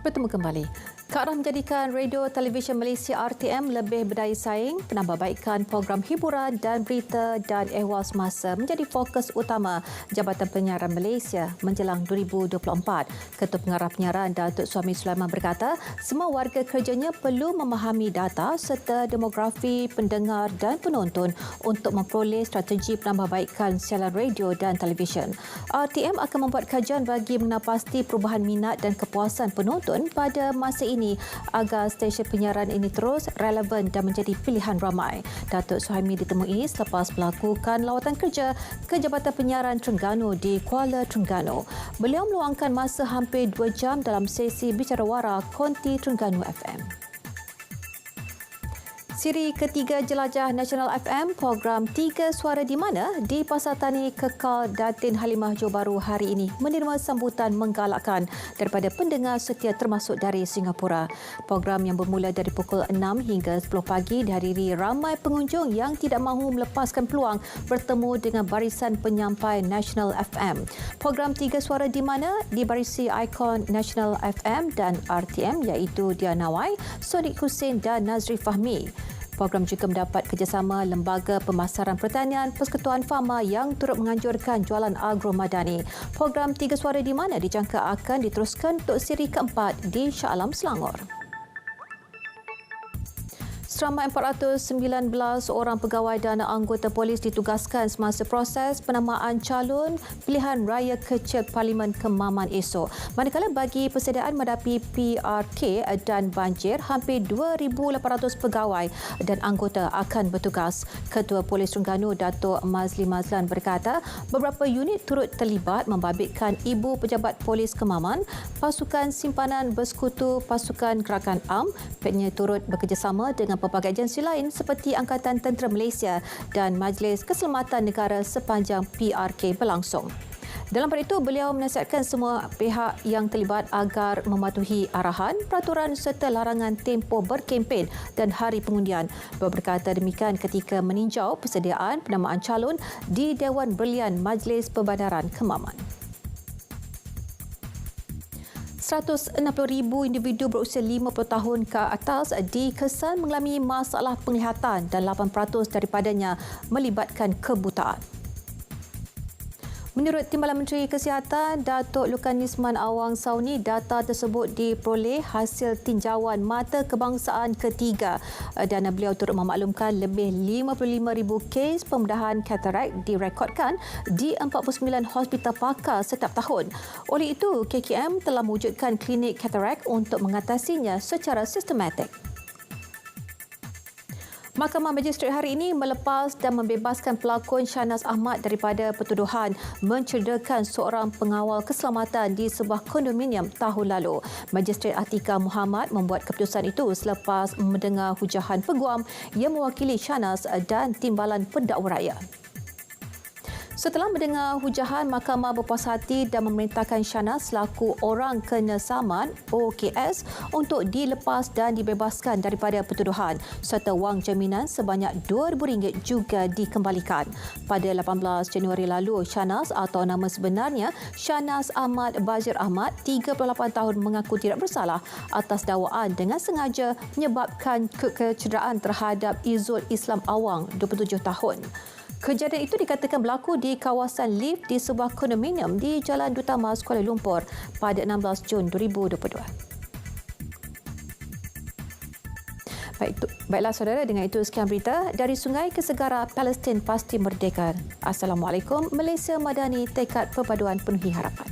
Bertemu kembali. Ke arah menjadikan Radio Televisyen Malaysia RTM lebih berdaya saing, penambahbaikan program hiburan dan berita dan ehwal semasa menjadi fokus utama Jabatan Penyiaran Malaysia menjelang 2024. Ketua Pengarah Penyiaran Datuk Suhaimi Sulaiman berkata, semua warga kerjanya perlu memahami data serta demografi pendengar dan penonton untuk memperoleh strategi penambahbaikan siaran radio dan televisyen. RTM akan membuat kajian bagi mengenal pasti perubahan minat dan kepuasan penonton pada masa ini agar stesen penyiaran ini terus relevan dan menjadi pilihan ramai. Datuk Suhaimi ditemui selepas melakukan lawatan kerja ke Jabatan Penyiaran Terengganu di Kuala Terengganu. Beliau meluangkan masa hampir 2 jam dalam sesi bicara wara Konti Terengganu FM. Siri ketiga Jelajah Nasional FM, program 3 Suara di Mana di Pasar Tani Kekal Datin Halimah Johor Bahru hari ini menerima sambutan menggalakkan daripada pendengar setia termasuk dari Singapura. Program yang bermula dari pukul 6 hingga 10 pagi dihadiri ramai pengunjung yang tidak mahu melepaskan peluang bertemu dengan barisan penyampai Nasional FM. Program 3 Suara di Mana dibarisi ikon Nasional FM dan RTM iaitu Diana Wai, Sonik Hussein dan Nazri Fahmi. Program juga mendapat kerjasama Lembaga Pemasaran Pertanian Persekutuan Fama yang turut menganjurkan jualan agromadani. Program 3 Suara di Mana dijangka akan diteruskan untuk siri keempat di Shah Alam, Selangor. Seramai 419 orang pegawai dan anggota polis ditugaskan semasa proses penamaan calon pilihan raya kecil Parlimen Kemaman esok. Manakala bagi persediaan menghadapi PRK dan banjir, hampir 2,800 pegawai dan anggota akan bertugas. Ketua Polis Terengganu Datuk Mazli Mazlan berkata, beberapa unit turut terlibat membabitkan ibu pejabat polis Kemaman, pasukan simpanan bersekutu pasukan gerakan AM, pihaknya turut bekerjasama dengan pelbagai agensi lain seperti Angkatan Tentera Malaysia dan Majlis Keselamatan Negara sepanjang PRK berlangsung. Dalam pada itu, beliau menasihatkan semua pihak yang terlibat agar mematuhi arahan, peraturan serta larangan tempoh berkempen dan hari pengundian. Beliau berkata demikian ketika meninjau persediaan penamaan calon di Dewan Berlian Majlis Perbandaran Kemaman. 160,000 individu berusia 50 tahun ke atas dikesan mengalami masalah penglihatan dan 8% daripadanya melibatkan kebutaan. Menurut Timbalan Menteri Kesihatan Datuk Lukanisman Awang Sauni, data tersebut diperoleh hasil tinjauan mata kebangsaan ketiga dan beliau turut memaklumkan lebih 55,000 kes pembedahan katarak direkodkan di 49 hospital pakar setiap tahun. Oleh itu, KKM telah mewujudkan klinik katarak untuk mengatasinya secara sistematik. Mahkamah Magistrate hari ini melepas dan membebaskan pelakon Shahnaz Ahmad daripada pertuduhan mencederakan seorang pengawal keselamatan di sebuah kondominium tahun lalu. Magistrate Atika Muhammad membuat keputusan itu selepas mendengar hujahan peguam yang mewakili Shahnaz dan Timbalan Pendakwa Rakyat. Setelah mendengar hujahan, Mahkamah berpuas hati dan memerintahkan Shahnaz selaku orang kena saman OKS untuk dilepas dan dibebaskan daripada pertuduhan serta wang jaminan sebanyak RM2,000 juga dikembalikan. Pada 18 Januari lalu, Shahnaz atau nama sebenarnya Shahnaz Ahmad Bazir Ahmad, 38 tahun, mengaku tidak bersalah atas dakwaan dengan sengaja menyebabkan kecederaan terhadap Izzul Islam Awang, 27 tahun. Kejadian itu dikatakan berlaku di kawasan lift di sebuah kondominium di Jalan Duta Mas, Kuala Lumpur pada 16 Jun 2022. Baiklah saudara, dengan itu sekian berita dari Sungai ke Segara, Palestin pasti merdeka. Assalamualaikum. Malaysia Madani, tekad perpaduan penuhi harapan.